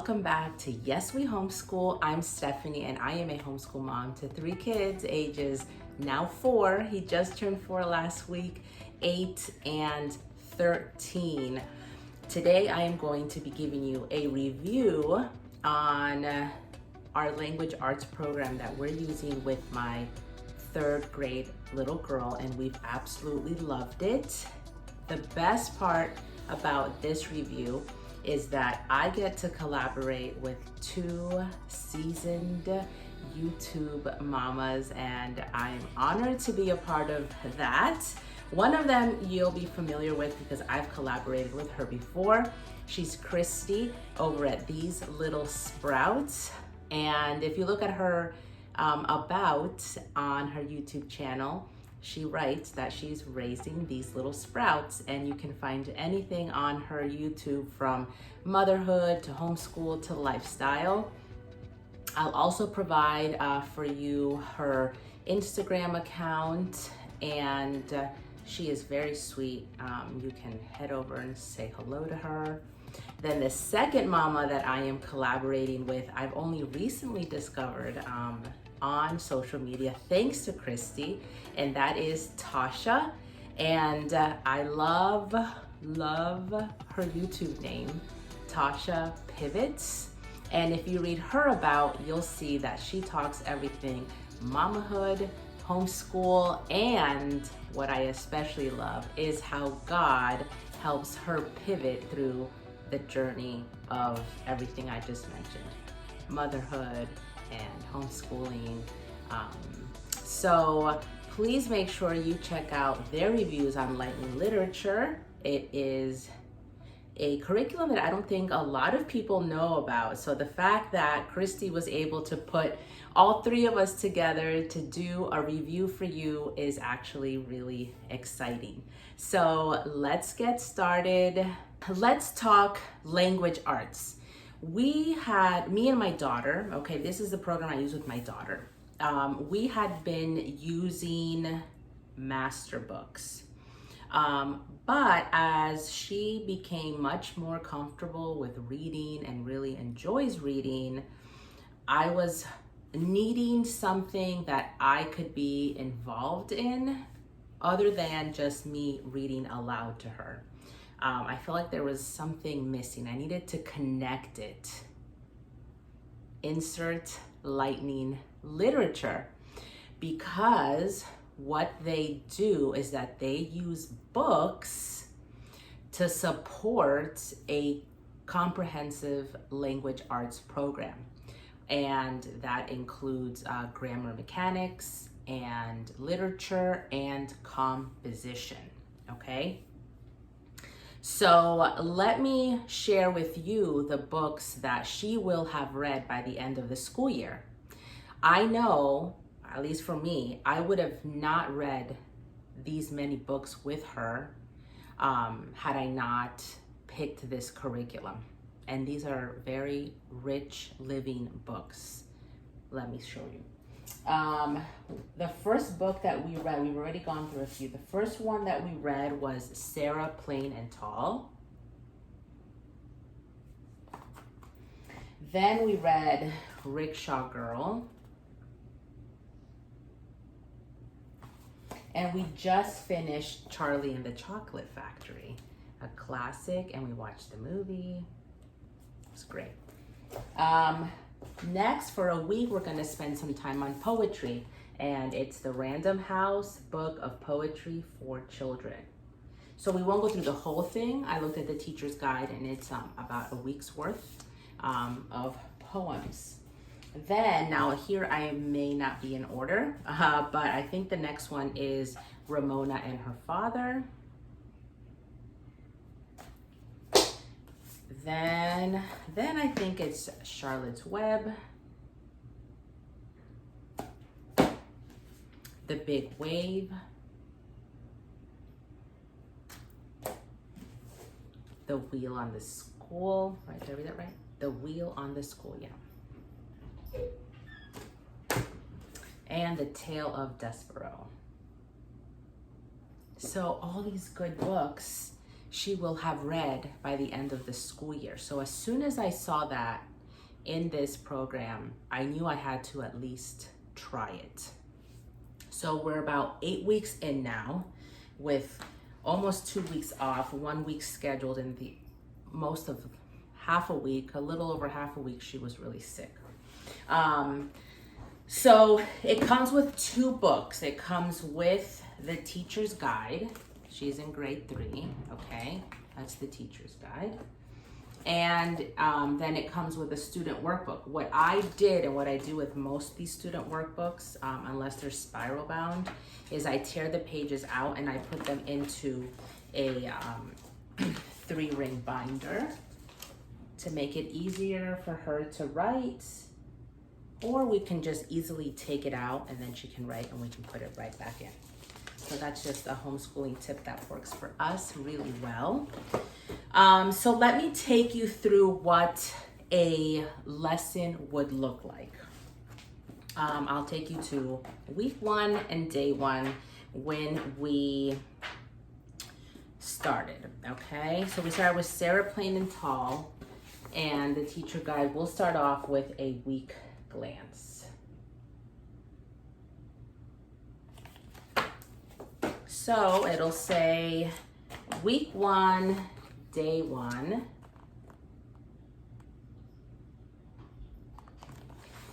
welcome back to Yes We Homeschool. I'm Stephanie and I am a homeschool mom to 3 kids, ages now 4. He just turned 4 last week, 8 and 13. Today I am going to be giving you a review on our language arts program that we're using with my 3rd grade little girl, and we've absolutely loved it. The best part about this review is that I get to collaborate with 2 seasoned YouTube mamas, and I'm honored to be a part of that. One of them you'll be familiar with because I've collaborated with her before. She's Kristie over at These Little Sprouts. And if you look at her about on her YouTube channel, she writes that she's raising these little sprouts, and you can find anything on her YouTube from motherhood to homeschool to lifestyle. I'll also provide for you her Instagram account, and she is very sweet. You can head over and say hello to her. Then the second mama that I am collaborating with, I've only recently discovered on social media thanks to Kristie, and that is Tasha. And I love her YouTube name, Tasha Pivots. And if you read her about, you'll see that she talks everything mamahood, homeschool, and what I especially love is how God helps her pivot through the journey of everything I just mentioned, motherhood and homeschooling. So please make sure you check out their reviews on Lightning Literature. It is a curriculum that I don't think a lot of people know about. So the fact that Kristie was able to put all 3 of us together to do a review for you is actually really exciting. So let's get started. Let's talk language arts. We had, me and my daughter, okay, this is the program I use with my daughter. We had been using master books. But as she became much more comfortable with reading and really enjoys reading, I was needing something that I could be involved in other than just me reading aloud to her. I felt like there was something missing. I needed to connect it. Insert Lightning Literature, because what they do is that they use books to support a comprehensive language arts program. And that includes grammar mechanics and literature and composition, okay? So let me share with you the books that she will have read by the end of the school year. I know, at least for me, I would have not read these many books with her had I not picked this curriculum. And these are very rich living books. Let me show you. The first book that we read, we've already gone through a few. The first one that we read was Sarah, Plain and Tall. Then we read Rickshaw Girl. And we just finished Charlie and the Chocolate Factory, a classic, and we watched the movie. It was great. Next, for a week, we're going to spend some time on poetry, and it's the Random House Book of Poetry for Children. So we won't go through the whole thing. I looked at the teacher's guide, and it's about a week's worth of poems. Then, now here I may not be in order, but I think the next one is Ramona and Her Father. Then I think it's Charlotte's Web, The Big Wave, The Wheel on the School. Right, did I read that right? The Wheel on the School, yeah. And The Tale of Despero. So all these good books she will have read by the end of the school year. So as soon as I saw that, in this program, I knew I had to at least try it. So we're about 8 weeks in now, with almost 2 weeks off, 1 week scheduled, and the most of half a week, a little over half a week, she was really sick. So it comes with 2 books. It comes with the teacher's guide. She's in grade 3, okay? That's the teacher's guide. And then it comes with a student workbook. What I did, and what I do with most of these student workbooks, unless they're spiral bound, is I tear the pages out and I put them into a 3-ring binder to make it easier for her to write. Or we can just easily take it out and then she can write and we can put it right back in. So that's just a homeschooling tip that works for us really well. So let me take you through what a lesson would look like. I'll take you to week 1 and day 1 when we started, okay? So we started with Sarah Plain and Tall, and the teacher guide will start off with a week glance. So it'll say week 1, day 1.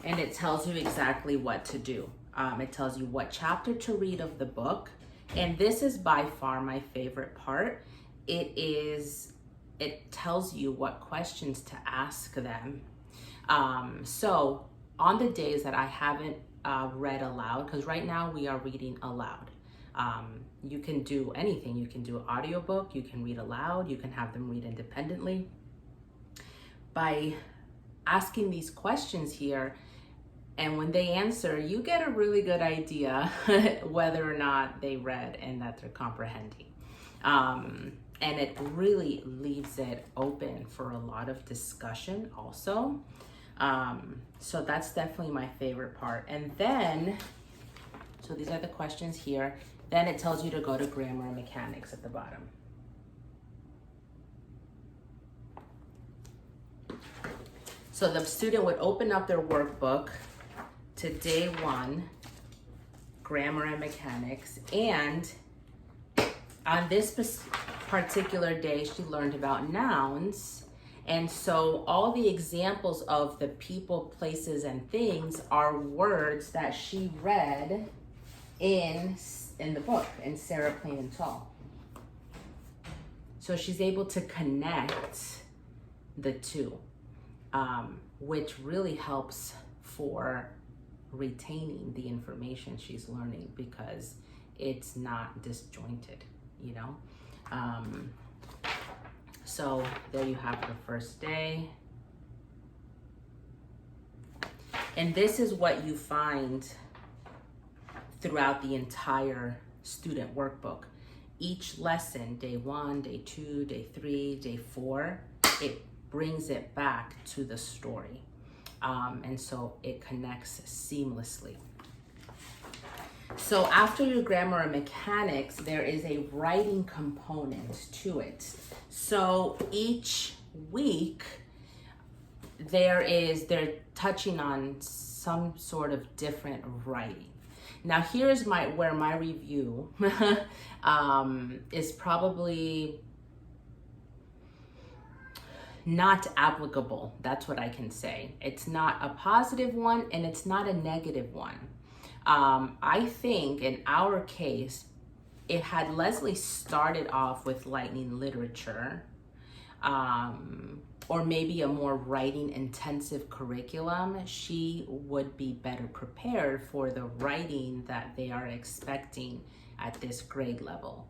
And it tells you exactly what to do. It tells you what chapter to read of the book. And this is by far my favorite part. It tells you what questions to ask them. So on the days that I haven't read aloud, because right now we are reading aloud. You can do anything. You can do an audiobook, you can read aloud, you can have them read independently. By asking these questions here, and when they answer, you get a really good idea whether or not they read and that they're comprehending. And it really leaves it open for a lot of discussion also. So that's definitely my favorite part. And then, so these are the questions here. Then it tells you to go to grammar and mechanics at the bottom. So the student would open up their workbook to day 1, grammar and mechanics, and on this particular day, she learned about nouns. And so all the examples of the people, places, and things are words that she read in the book, in Sarah Plain and Tall. So she's able to connect the two, which really helps for retaining the information she's learning because it's not disjointed, you know? So there you have the first day. And this is what you find throughout the entire student workbook. Each lesson, day 1, day 2, day 3, day 4, it brings it back to the story. And so it connects seamlessly. So after your grammar and mechanics, there is a writing component to it. So each week, they're touching on some sort of different writing. Now here's where my review is probably not applicable. That's what I can say. It's not a positive one and it's not a negative one. I think in our case, had Leslie started off with lightning literature, or maybe a more writing intensive curriculum, she would be better prepared for the writing that they are expecting at this grade level.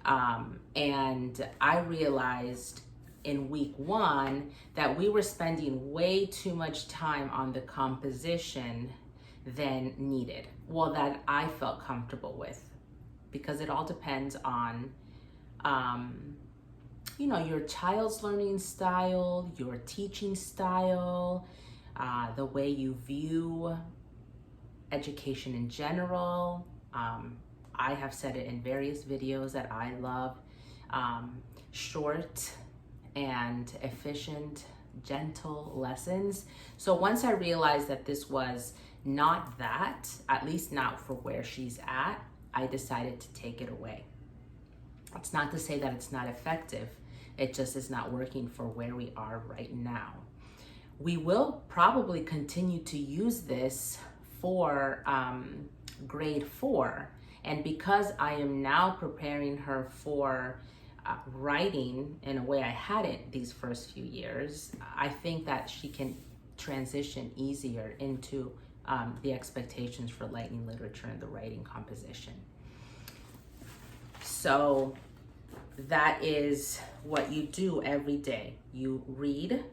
And I realized in week 1 that we were spending way too much time on the composition than needed. Well, that I felt comfortable with, because it all depends on your child's learning style, your teaching style, the way you view education in general. I have said it in various videos that I love short and efficient gentle lessons. So once I realized that this was not that, at least not for where she's at, I decided to take it away. It's not to say that it's not effective. It just is not working for where we are right now. We will probably continue to use this for grade 4. And because I am now preparing her for writing in a way I hadn't these first few years, I think that she can transition easier into the expectations for lightning literature and the writing composition. So that is what you do every day. You read,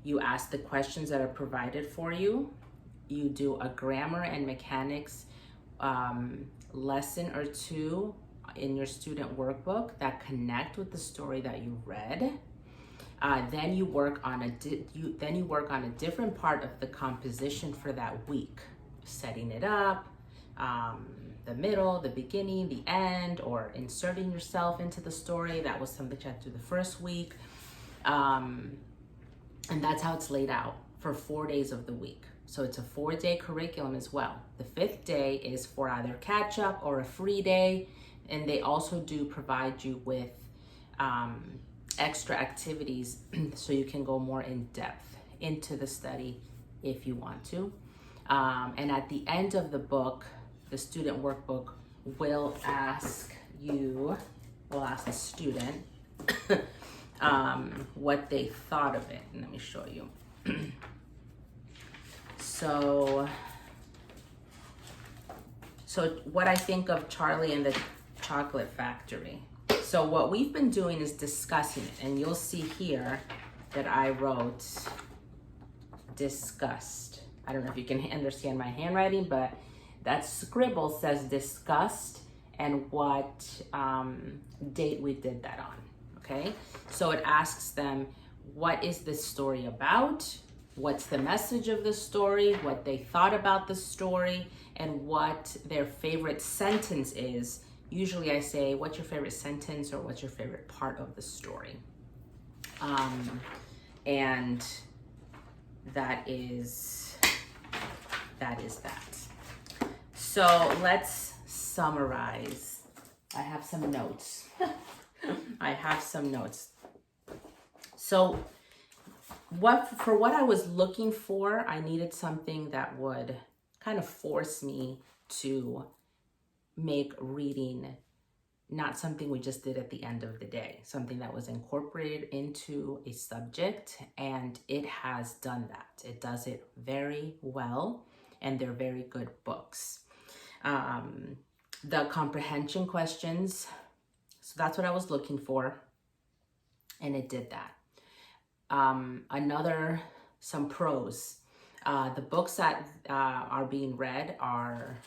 you ask the questions that are provided for you, you do a grammar and mechanics lesson or two in your student workbook that connect with the story that you read. Then you work on a different part of the composition for that week, setting it up, the middle, the beginning, the end, or inserting yourself into the story. That was something you had to do the first week. And that's how it's laid out for 4 days of the week. So it's a 4-day curriculum as well. The 5th day is for either catch up or a free day. And they also do provide you with extra activities so you can go more in depth into the study if you want to. And at the end of the book, the student workbook will ask the student what they thought of it. And let me show you. So what I think of Charlie and the Chocolate Factory. So what we've been doing is discussing it, and you'll see here that I wrote discussed. I don't know if you can understand my handwriting, but that scribble says discussed and what date we did that on, okay? So it asks them, what is this story about? What's the message of the story? What they thought about the story, and what their favorite sentence is. Usually I say, what's your favorite sentence, or what's your favorite part of the story? And that is that. So let's summarize. I have some notes. So for what I was looking for, I needed something that would kind of force me to make reading not something we just did at the end of the day, something that was incorporated into a subject, and it has done that. It does it very well, and they're very good books. The comprehension questions, so that's what I was looking for, and it did that. Some pros. The books that are being read are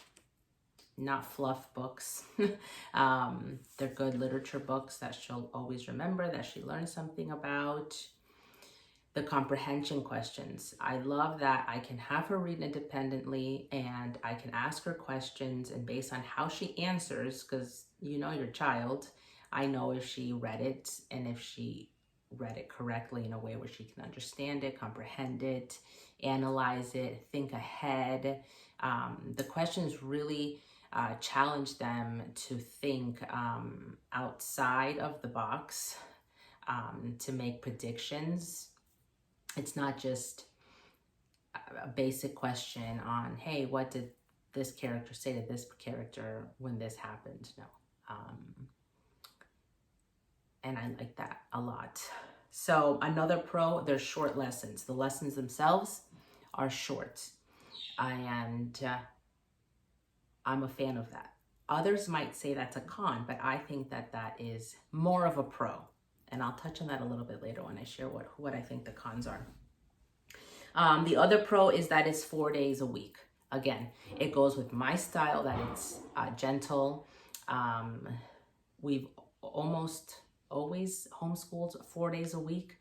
not fluff books. They're good literature books that she'll always remember, that she learned something about. The comprehension questions. I love that I can have her read independently, and I can ask her questions, and based on how she answers, because you know your child, I know if she read it and if she read it correctly in a way where she can understand it, comprehend it, analyze it, think ahead. The questions really challenge them to think outside of the box, to make predictions. It's not just a basic question on, hey, what did this character say to this character when this happened? No. And I like that a lot. So another pro, they're short lessons. The lessons themselves are short. And I'm a fan of that. Others might say that's a con, but I think that that is more of a pro. And I'll touch on that a little bit later when I share what I think the cons are. The other pro is that it's 4 days a week. Again, it goes with my style, that it's gentle. We've almost always homeschooled 4 days a week,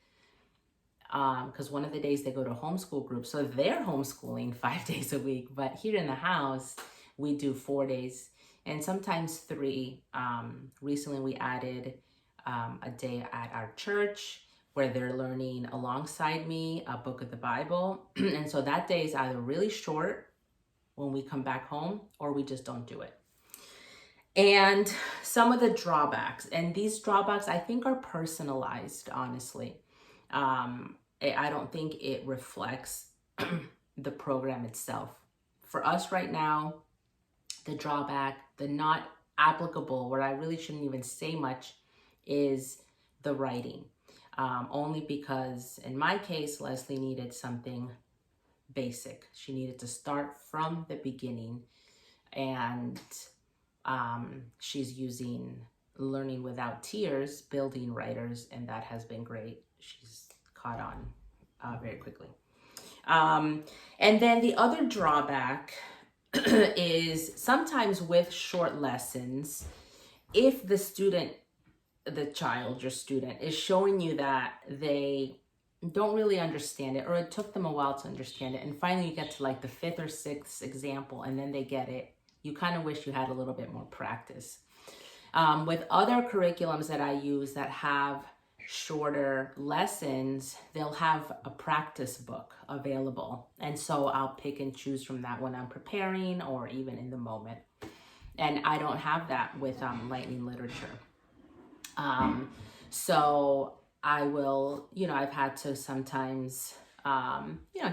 because one of the days they go to homeschool group, so they're homeschooling 5 days a week. But here in the house, we do 4 days and sometimes 3. Recently, we added a day at our church where they're learning alongside me a book of the Bible. And so that day is either really short when we come back home, or we just don't do it. And some of the drawbacks, and these drawbacks I think are personalized, honestly. I don't think it reflects the program itself. For us right now, the drawback, the not applicable, where I really shouldn't even say much, is the writing. Only because in my case, Leslie needed something basic. She needed to start from the beginning, and she's using Learning Without Tears, Building Writers, and that has been great. She's caught on very quickly. And then the other drawback is sometimes with short lessons, if the student, the child, your student, is showing you that they don't really understand it, or it took them a while to understand it, and finally you get to like the 5th or 6th example and then they get it, you kind of wish you had a little bit more practice. With other curriculums that I use that have shorter lessons, they'll have a practice book available. And so I'll pick and choose from that when I'm preparing or even in the moment. And I don't have that with Lightning Literature. So I will, I've had to sometimes,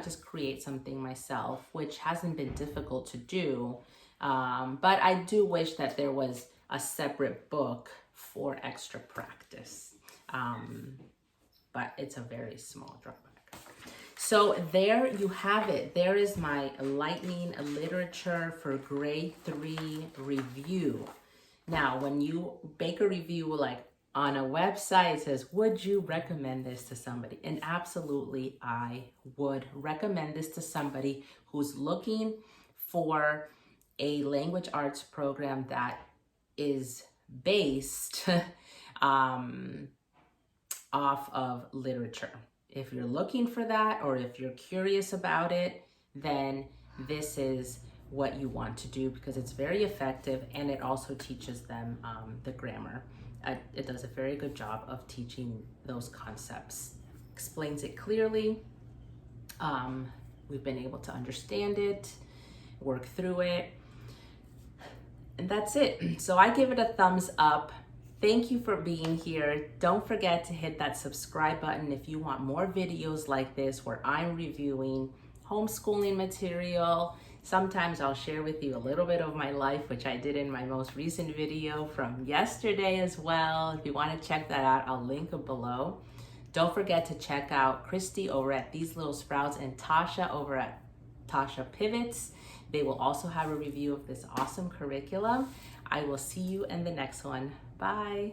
just create something myself, which hasn't been difficult to do. But I do wish that there was a separate book for extra practice. But it's a very small drawback. So there you have it. There is my Lightning Literature for grade 3 review. Now, when you make a review like on a website, it says, would you recommend this to somebody? And absolutely, I would recommend this to somebody who's looking for a language arts program that is based off of literature. If you're looking for that, or if you're curious about it, then this is what you want to do, because it's very effective and it also teaches them the grammar. It does a very good job of teaching those concepts, explains it clearly. We've been able to understand it, work through it, and that's it. So I give it a thumbs up. Thank you for being here. Don't forget to hit that subscribe button if you want more videos like this where I'm reviewing homeschooling material. Sometimes I'll share with you a little bit of my life, which I did in my most recent video from yesterday as well. If you want to check that out, I'll link it below. Don't forget to check out Kristie over at These Little Sprouts and Tasha over at Tasha Pivots. They will also have a review of this awesome curriculum. I will see you in the next one. Bye.